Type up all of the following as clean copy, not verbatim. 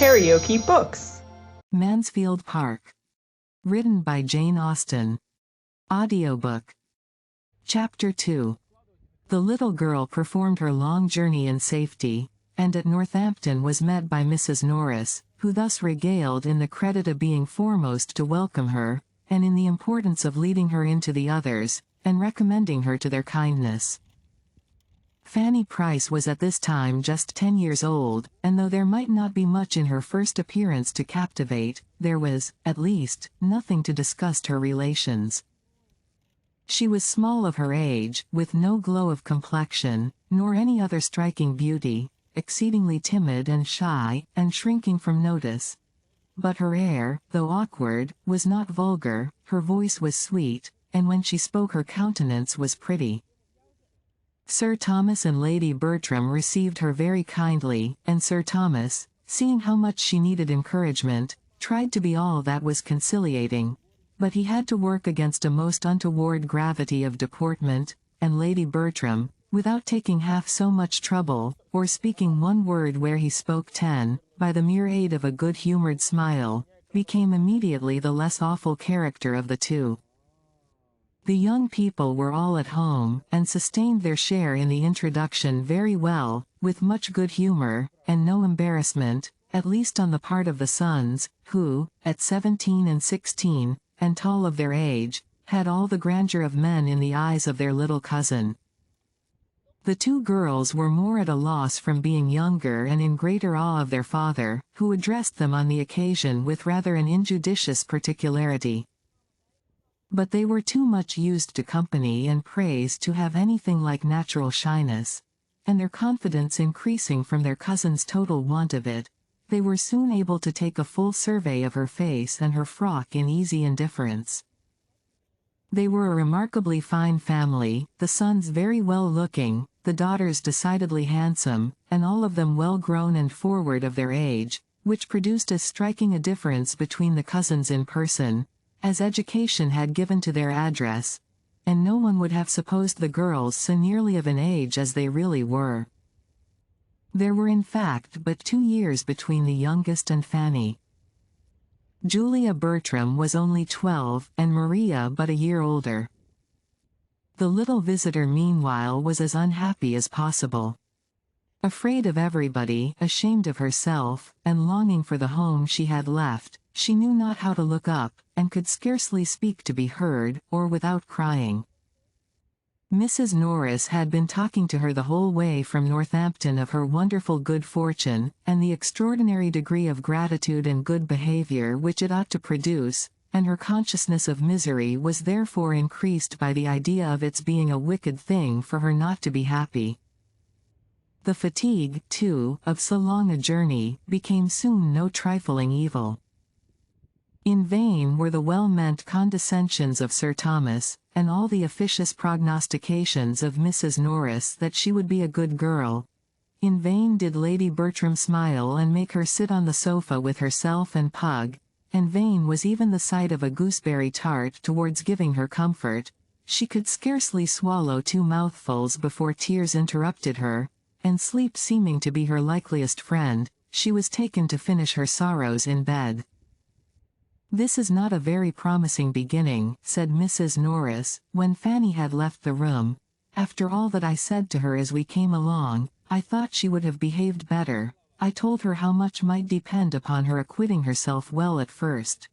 KaraokeBooks. Mansfield Park. Written by Jane Austen. Audiobook. Chapter 2. The little girl performed her long journey in safety, and at Northampton was met by Mrs. Norris, who thus regaled in the credit of being foremost to welcome her, and in the importance of leading her into the others, and recommending her to their kindness. Fanny Price was at this time just 10 years old, and though there might not be much in her first appearance to captivate, there was, at least, nothing to disgust her relations. She was small of her age, with no glow of complexion, nor any other striking beauty, exceedingly timid and shy, and shrinking from notice. But her air, though awkward, was not vulgar, her voice was sweet, and when she spoke her countenance was pretty. Sir Thomas and Lady Bertram received her very kindly, and Sir Thomas, seeing how much she needed encouragement, tried to be all that was conciliating. But he had to work against a most untoward gravity of deportment, and Lady Bertram, without taking half so much trouble, or speaking one word where he spoke 10, by the mere aid of a good-humored smile, became immediately the less awful character of the two. The young people were all at home, and sustained their share in the introduction very well, with much good humor, and no embarrassment, at least on the part of the sons, who, at 17 and 16, and tall of their age, had all the grandeur of men in the eyes of their little cousin. The two girls were more at a loss from being younger and in greater awe of their father, who addressed them on the occasion with rather an injudicious particularity. But they were too much used to company and praise to have anything like natural shyness, and their confidence increasing from their cousin's total want of it, they were soon able to take a full survey of her face and her frock in easy indifference. They were a remarkably fine family, the sons very well looking, the daughters decidedly handsome, and all of them well grown and forward of their age, which produced as striking a difference between the cousins in person, as education had given to their address, and no one would have supposed the girls so nearly of an age as they really were. There were in fact but 2 years between the youngest and Fanny. Julia Bertram was only 12, and Maria but a year older. The little visitor meanwhile was as unhappy as possible. Afraid of everybody, ashamed of herself, and longing for the home she had left, she knew not how to look up, and could scarcely speak to be heard, or without crying. Mrs. Norris had been talking to her the whole way from Northampton of her wonderful good fortune, and the extraordinary degree of gratitude and good behavior which it ought to produce, and her consciousness of misery was therefore increased by the idea of its being a wicked thing for her not to be happy. The fatigue, too, of so long a journey, became soon no trifling evil. In vain were the well-meant condescensions of Sir Thomas, and all the officious prognostications of Mrs. Norris that she would be a good girl. In vain did Lady Bertram smile and make her sit on the sofa with herself and Pug, and vain was even the sight of a gooseberry tart towards giving her comfort. She could scarcely swallow 2 mouthfuls before tears interrupted her, and sleep seeming to be her likeliest friend, she was taken to finish her sorrows in bed. "This is not a very promising beginning," said Mrs. Norris, when Fanny had left the room. "After all that I said to her as we came along, I thought she would have behaved better. I told her how much might depend upon her acquitting herself well at first.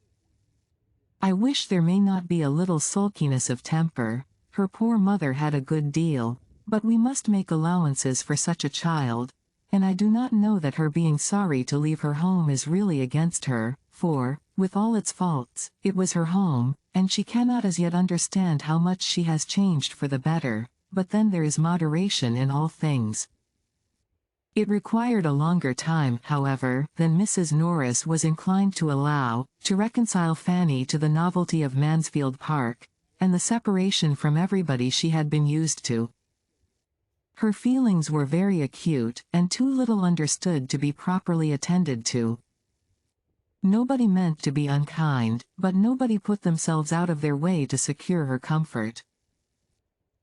I wish there may not be a little sulkiness of temper. Her poor mother had a good deal, but we must make allowances for such a child, and I do not know that her being sorry to leave her home is really against her, for, with all its faults, it was her home, and she cannot as yet understand how much she has changed for the better, but then there is moderation in all things." It required a longer time, however, than Mrs. Norris was inclined to allow, to reconcile Fanny to the novelty of Mansfield Park, and the separation from everybody she had been used to. Her feelings were very acute, and too little understood to be properly attended to. Nobody meant to be unkind, but nobody put themselves out of their way to secure her comfort.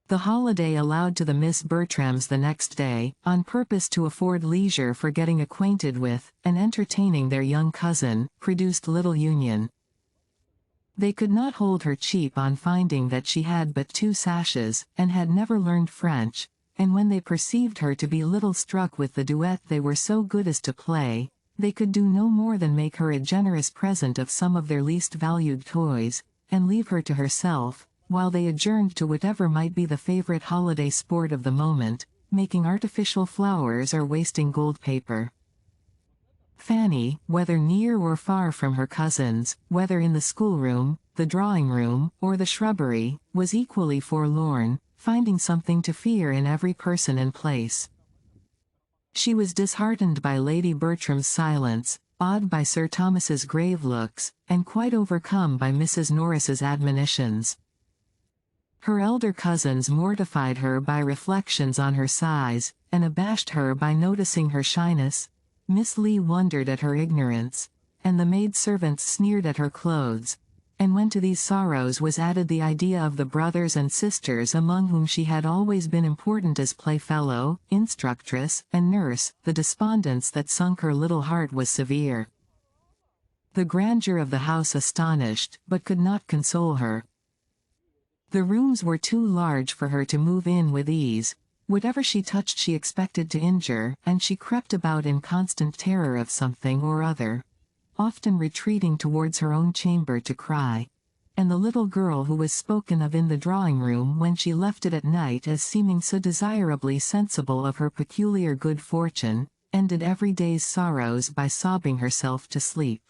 The holiday allowed to the Miss Bertrams the next day, on purpose to afford leisure for getting acquainted with, and entertaining their young cousin, produced little union. They could not hold her cheap on finding that she had but 2 sashes, and had never learned French, and when they perceived her to be little struck with the duet they were so good as to play, they could do no more than make her a generous present of some of their least valued toys, and leave her to herself, while they adjourned to whatever might be the favorite holiday sport of the moment, making artificial flowers or wasting gold paper. Fanny, whether near or far from her cousins, whether in the schoolroom, the drawing-room, or the shrubbery, was equally forlorn, finding something to fear in every person and place. She was disheartened by Lady Bertram's silence, awed by Sir Thomas's grave looks, and quite overcome by Mrs. Norris's admonitions. Her elder cousins mortified her by reflections on her size, and abashed her by noticing her shyness. Miss Lee wondered at her ignorance, and the maid-servants sneered at her clothes, and when to these sorrows was added the idea of the brothers and sisters among whom she had always been important as playfellow, instructress, and nurse, the despondence that sunk her little heart was severe. The grandeur of the house astonished, but could not console her. The rooms were too large for her to move in with ease. Whatever she touched she expected to injure, and she crept about in constant terror of something or other, often retreating towards her own chamber to cry. And the little girl who was spoken of in the drawing-room when she left it at night as seeming so desirably sensible of her peculiar good fortune, ended every day's sorrows by sobbing herself to sleep.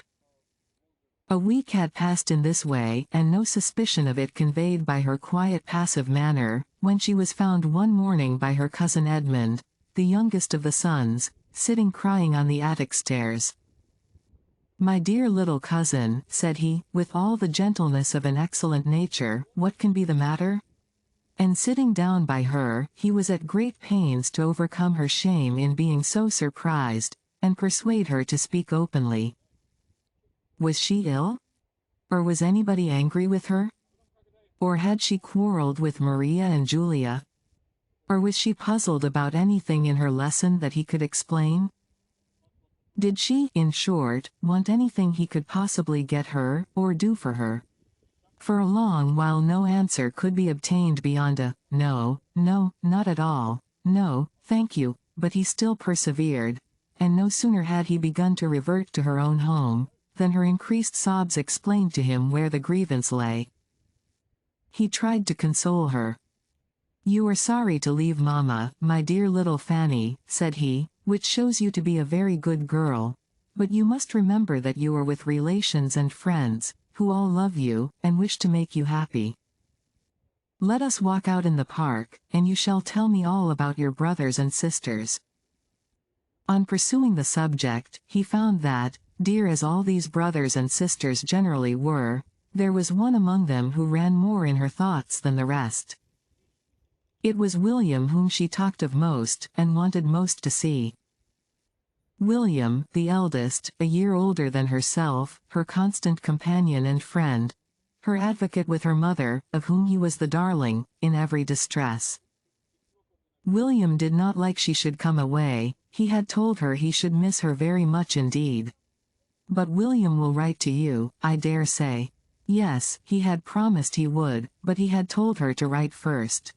A week had passed in this way, and no suspicion of it conveyed by her quiet passive manner, when she was found one morning by her cousin Edmund, the youngest of the sons, sitting crying on the attic stairs. "My dear little cousin," said he, with all the gentleness of an excellent nature, "what can be the matter?" And sitting down by her, he was at great pains to overcome her shame in being so surprised, and persuade her to speak openly. Was she ill? Or was anybody angry with her? Or had she quarreled with Maria and Julia? Or was she puzzled about anything in her lesson that he could explain? Did she, in short, want anything he could possibly get her, or do for her? For a long while no answer could be obtained beyond a, "No, no, not at all, no, thank you," but he still persevered, and no sooner had he begun to revert to her own home, than her increased sobs explained to him where the grievance lay. He tried to console her. "You are sorry to leave Mamma, my dear little Fanny," said he, "which shows you to be a very good girl, but you must remember that you are with relations and friends, who all love you, and wish to make you happy. Let us walk out in the park, and you shall tell me all about your brothers and sisters." On pursuing the subject, he found that, dear as all these brothers and sisters generally were, there was one among them who ran more in her thoughts than the rest. It was William whom she talked of most, and wanted most to see. William, the eldest, a year older than herself, her constant companion and friend, her advocate with her mother, of whom he was the darling, in every distress. William did not like she should come away. He had told her he should miss her very much indeed. "But William will write to you, I dare say." Yes, he had promised he would, but he had told her to write first.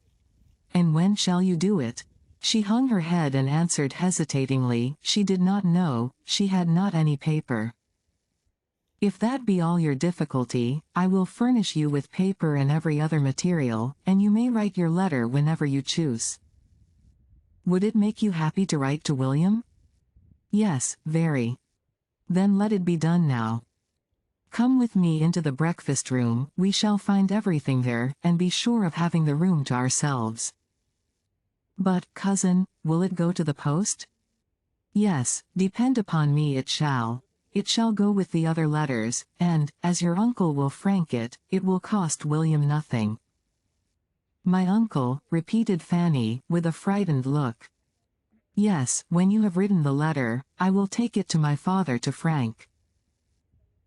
"And when shall you do it?" She hung her head and answered hesitatingly, she did not know, she had not any paper. "If that be all your difficulty, I will furnish you with paper and every other material, and you may write your letter whenever you choose." "Would it make you happy to write to William?" "Yes, very." "Then let it be done now. Come with me into the breakfast room, we shall find everything there, and be sure of having the room to ourselves." "But, cousin, will it go to the post?" "Yes, depend upon me it shall. It shall go with the other letters, and, as your uncle will frank it, it will cost William nothing." "My uncle," repeated Fanny, with a frightened look. "Yes, when you have written the letter, I will take it to my father to frank."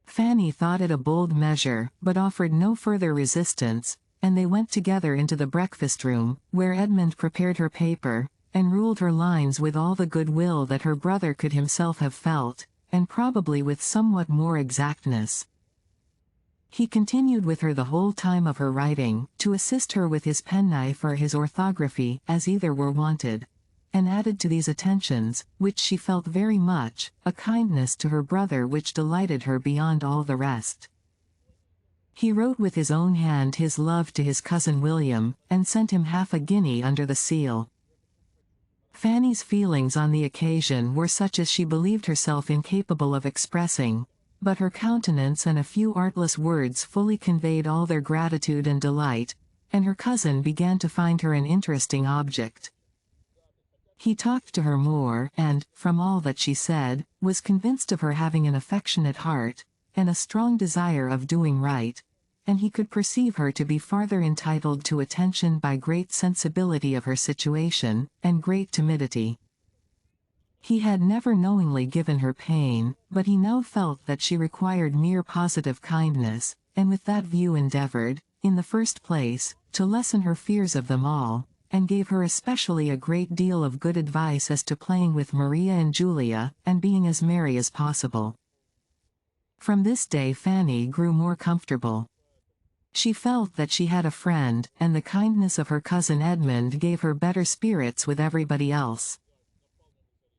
Fanny thought it a bold measure, but offered no further resistance, and they went together into the breakfast room, where Edmund prepared her paper, and ruled her lines with all the good will that her brother could himself have felt, and probably with somewhat more exactness. He continued with her the whole time of her writing, to assist her with his penknife or his orthography, as either were wanted, and added to these attentions, which she felt very much, a kindness to her brother which delighted her beyond all the rest. He wrote with his own hand his love to his cousin William, and sent him half a guinea under the seal. Fanny's feelings on the occasion were such as she believed herself incapable of expressing, but her countenance and a few artless words fully conveyed all their gratitude and delight, and her cousin began to find her an interesting object. He talked to her more, and, from all that she said, was convinced of her having an affectionate heart, and a strong desire of doing right, and he could perceive her to be farther entitled to attention by great sensibility of her situation, and great timidity. He had never knowingly given her pain, but he now felt that she required mere positive kindness, and with that view endeavored, in the first place, to lessen her fears of them all, and gave her especially a great deal of good advice as to playing with Maria and Julia, and being as merry as possible. From this day Fanny grew more comfortable. She felt that she had a friend, and the kindness of her cousin Edmund gave her better spirits with everybody else.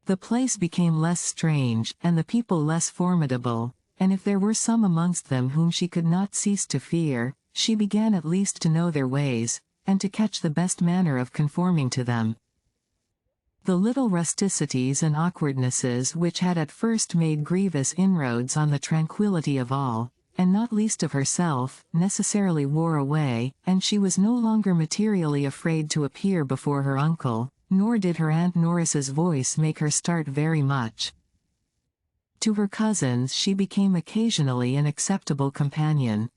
The place became less strange, and the people less formidable, and if there were some amongst them whom she could not cease to fear, she began at least to know their ways, and to catch the best manner of conforming to them. The little rusticities and awkwardnesses which had at first made grievous inroads on the tranquillity of all, and not least of herself, necessarily wore away, and she was no longer materially afraid to appear before her uncle, nor did her Aunt Norris's voice make her start very much. To her cousins she became occasionally an acceptable companion.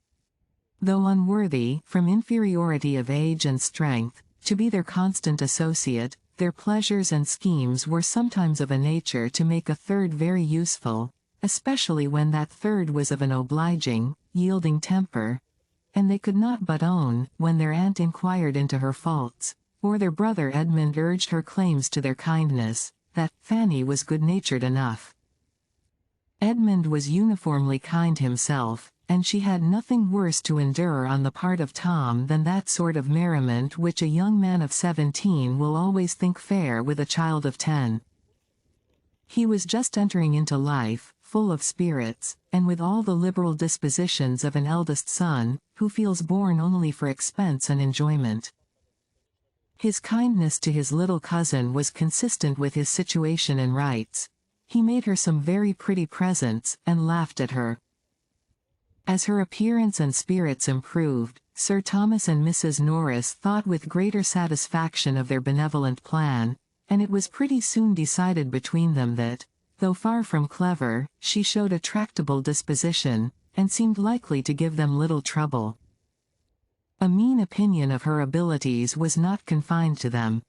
Though unworthy, from inferiority of age and strength, to be their constant associate, their pleasures and schemes were sometimes of a nature to make a third very useful, especially when that third was of an obliging, yielding temper, and they could not but own, when their aunt inquired into her faults, or their brother Edmund urged her claims to their kindness, that Fanny was good-natured enough. Edmund was uniformly kind himself, and she had nothing worse to endure on the part of Tom than that sort of merriment which a young man of 17 will always think fair with a child of 10. He was just entering into life, full of spirits, and with all the liberal dispositions of an eldest son, who feels born only for expense and enjoyment. His kindness to his little cousin was consistent with his situation and rights. He made her some very pretty presents, and laughed at her. As her appearance and spirits improved, Sir Thomas and Mrs. Norris thought with greater satisfaction of their benevolent plan, and it was pretty soon decided between them that, though far from clever, she showed a tractable disposition, and seemed likely to give them little trouble. A mean opinion of her abilities was not confined to them.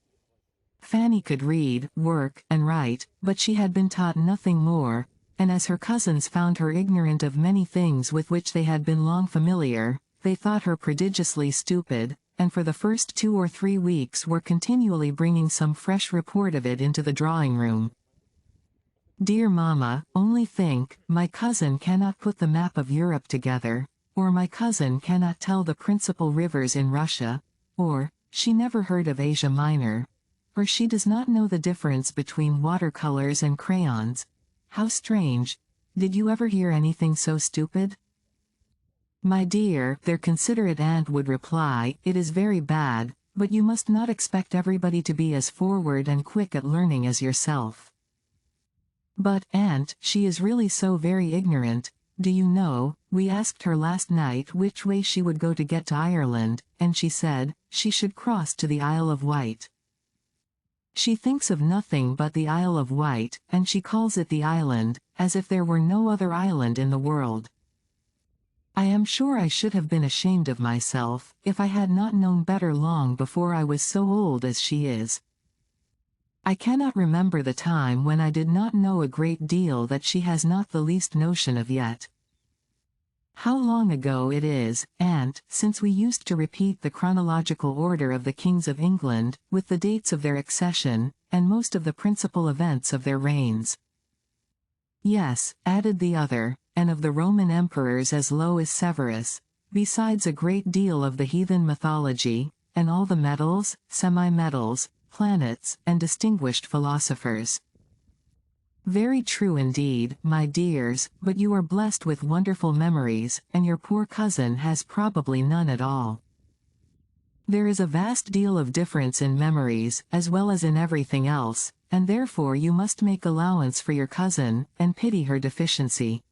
Fanny could read, work, and write, but she had been taught nothing more, and as her cousins found her ignorant of many things with which they had been long familiar, they thought her prodigiously stupid, and for the first 2 or 3 weeks were continually bringing some fresh report of it into the drawing-room. "Dear mamma, only think, my cousin cannot put the map of Europe together, or my cousin cannot tell the principal rivers in Russia, or, she never heard of Asia Minor, or she does not know the difference between watercolors and crayons. How strange! Did you ever hear anything so stupid?" "My dear," their considerate aunt would reply, "it is very bad, but you must not expect everybody to be as forward and quick at learning as yourself." "But, aunt, she is really so very ignorant. Do you know, we asked her last night which way she would go to get to Ireland, and she said, she should cross to the Isle of Wight. She thinks of nothing but the Isle of Wight, and she calls it the island, as if there were no other island in the world. I am sure I should have been ashamed of myself, if I had not known better long before I was so old as she is. I cannot remember the time when I did not know a great deal that she has not the least notion of yet. How long ago it is, aunt, since we used to repeat the chronological order of the kings of England, with the dates of their accession, and most of the principal events of their reigns. Yes, added the other, and of the Roman emperors as low as Severus, besides a great deal of the heathen mythology, and all the metals, semi-metals, planets, and distinguished philosophers. Very true indeed, my dears, but you are blessed with wonderful memories, and your poor cousin has probably none at all. There is a vast deal of difference in memories, as well as in everything else, and therefore you must make allowance for your cousin, and pity her deficiency.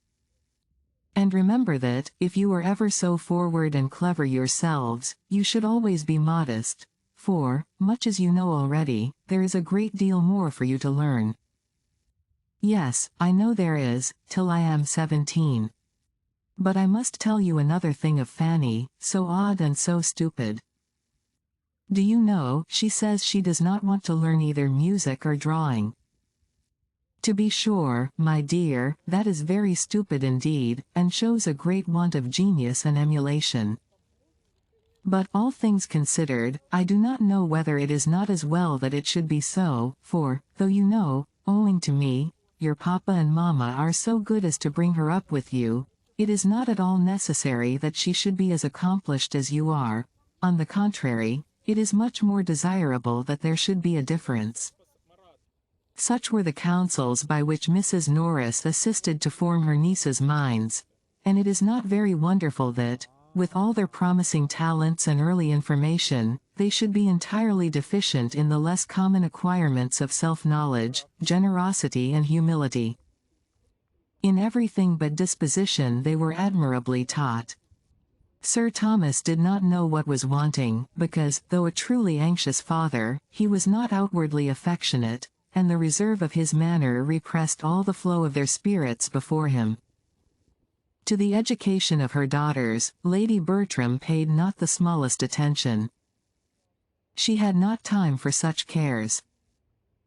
And remember that, if you are ever so forward and clever yourselves, you should always be modest, for, much as you know already, there is a great deal more for you to learn. Yes, I know there is, till I am 17. But I must tell you another thing of Fanny, so odd and so stupid. Do you know, she says she does not want to learn either music or drawing. To be sure, my dear, that is very stupid indeed, and shows a great want of genius and emulation. But, all things considered, I do not know whether it is not as well that it should be so, for, though you know, owing to me, your papa and mamma are so good as to bring her up with you, it is not at all necessary that she should be as accomplished as you are. On the contrary, it is much more desirable that there should be a difference. Such were the counsels by which Mrs. Norris assisted to form her nieces' minds, and it is not very wonderful that, with all their promising talents and early information, they should be entirely deficient in the less common acquirements of self-knowledge, generosity and humility. In everything but disposition they were admirably taught. Sir Thomas did not know what was wanting, because, though a truly anxious father, he was not outwardly affectionate, and the reserve of his manner repressed all the flow of their spirits before him. To the education of her daughters, Lady Bertram paid not the smallest attention. She had not time for such cares.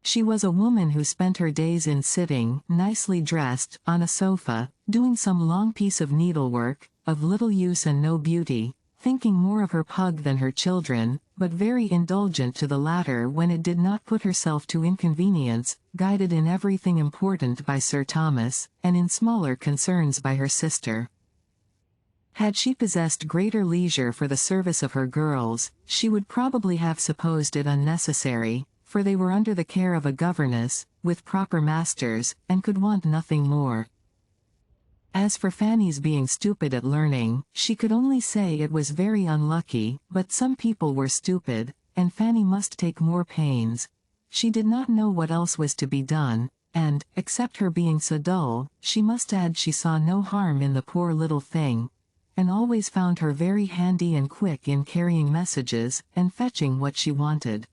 She was a woman who spent her days in sitting, nicely dressed, on a sofa, doing some long piece of needlework, of little use and no beauty, thinking more of her pug than her children, but very indulgent to the latter when it did not put herself to inconvenience, guided in everything important by Sir Thomas, and in smaller concerns by her sister. Had she possessed greater leisure for the service of her girls, she would probably have supposed it unnecessary, for they were under the care of a governess, with proper masters, and could want nothing more. As for Fanny's being stupid at learning, she could only say it was very unlucky, but some people were stupid, and Fanny must take more pains. She did not know what else was to be done, and, except her being so dull, she must add she saw no harm in the poor little thing, and always found her very handy and quick in carrying messages, and fetching what she wanted.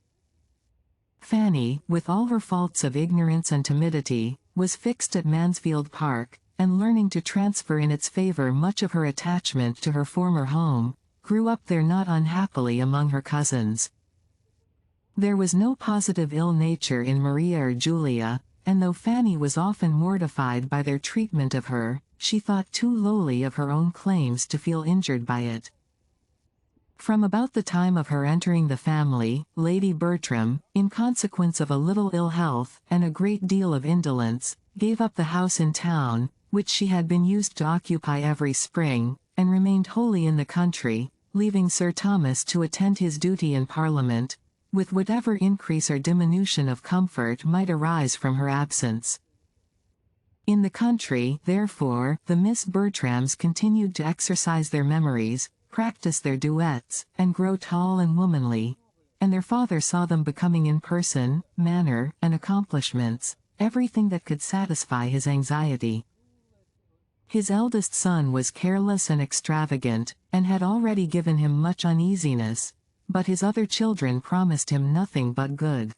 Fanny, with all her faults of ignorance and timidity, was fixed at Mansfield Park, and learning to transfer in its favor much of her attachment to her former home, grew up there not unhappily among her cousins. There was no positive ill nature in Maria or Julia, and though Fanny was often mortified by their treatment of her, she thought too lowly of her own claims to feel injured by it. From about the time of her entering the family, Lady Bertram, in consequence of a little ill health, and a great deal of indolence, gave up the house in town, which she had been used to occupy every spring, and remained wholly in the country, leaving Sir Thomas to attend his duty in Parliament, with whatever increase or diminution of comfort might arise from her absence. In the country, therefore, the Miss Bertrams continued to exercise their memories, practice their duets, and grow tall and womanly, and their father saw them becoming in person, manner, and accomplishments, everything that could satisfy his anxiety. His eldest son was careless and extravagant, and had already given him much uneasiness, but his other children promised him nothing but good.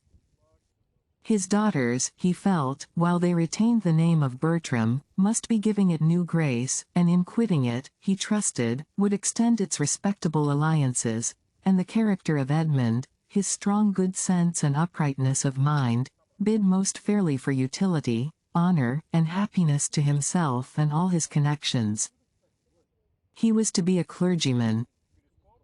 His daughters, he felt, while they retained the name of Bertram, must be giving it new grace, and in quitting it, he trusted, would extend its respectable alliances, and the character of Edmund, his strong good sense and uprightness of mind, bid most fairly for utility, honor, and happiness to himself and all his connections. He was to be a clergyman.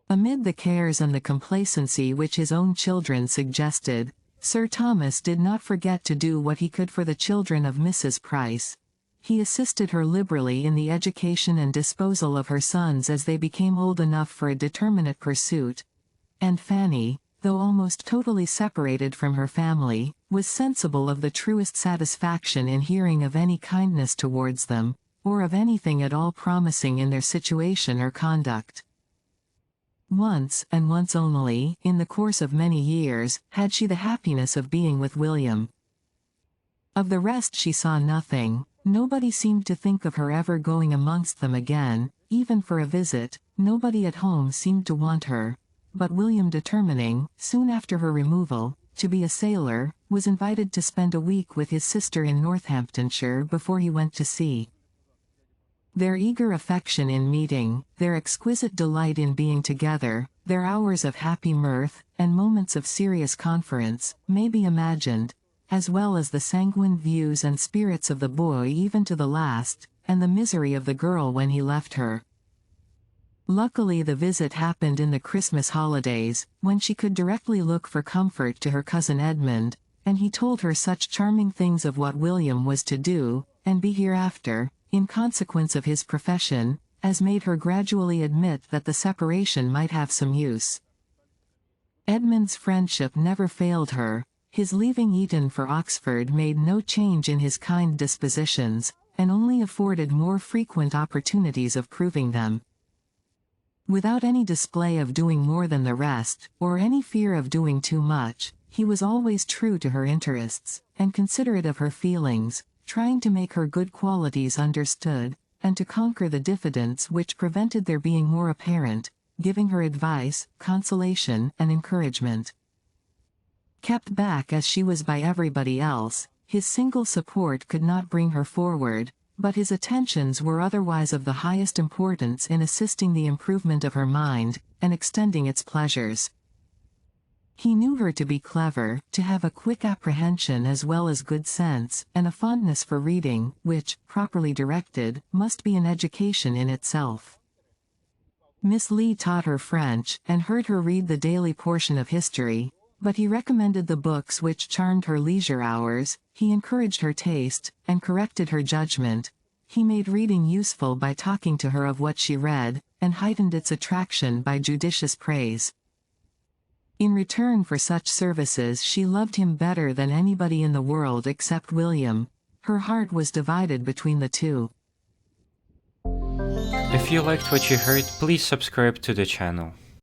Amid the cares and the complacency which his own children suggested, Sir Thomas did not forget to do what he could for the children of Mrs. Price. He assisted her liberally in the education and disposal of her sons as they became old enough for a determinate pursuit, and Fanny, though almost totally separated from her family, was sensible of the truest satisfaction in hearing of any kindness towards them, or of anything at all promising in their situation or conduct. Once, and once only, in the course of many years, had she the happiness of being with William. Of the rest she saw nothing. Nobody seemed to think of her ever going amongst them again, even for a visit. Nobody at home seemed to want her. But William, determining, soon after her removal, to be a sailor, was invited to spend a week with his sister in Northamptonshire before he went to sea. Their eager affection in meeting, their exquisite delight in being together, their hours of happy mirth, and moments of serious conference, may be imagined, as well as the sanguine views and spirits of the boy even to the last, and the misery of the girl when he left her. Luckily the visit happened in the Christmas holidays, when she could directly look for comfort to her cousin Edmund, and he told her such charming things of what William was to do, and be hereafter, in consequence of his profession, as made her gradually admit that the separation might have some use. Edmund's friendship never failed her. His leaving Eton for Oxford made no change in his kind dispositions, and only afforded more frequent opportunities of proving them. Without any display of doing more than the rest, or any fear of doing too much, he was always true to her interests, and considerate of her feelings, trying to make her good qualities understood, and to conquer the diffidence which prevented their being more apparent, giving her advice, consolation, and encouragement. Kept back as she was by everybody else, his single support could not bring her forward, but his attentions were otherwise of the highest importance in assisting the improvement of her mind, and extending its pleasures. He knew her to be clever, to have a quick apprehension as well as good sense, and a fondness for reading, which, properly directed, must be an education in itself. Miss Lee taught her French, and heard her read the daily portion of history, but he recommended the books which charmed her leisure hours. He encouraged her taste, and corrected her judgment. He made reading useful by talking to her of what she read, and heightened its attraction by judicious praise. In return for such services she loved him better than anybody in the world except William. Her heart was divided between the two. If you liked what you heard, please subscribe to the channel.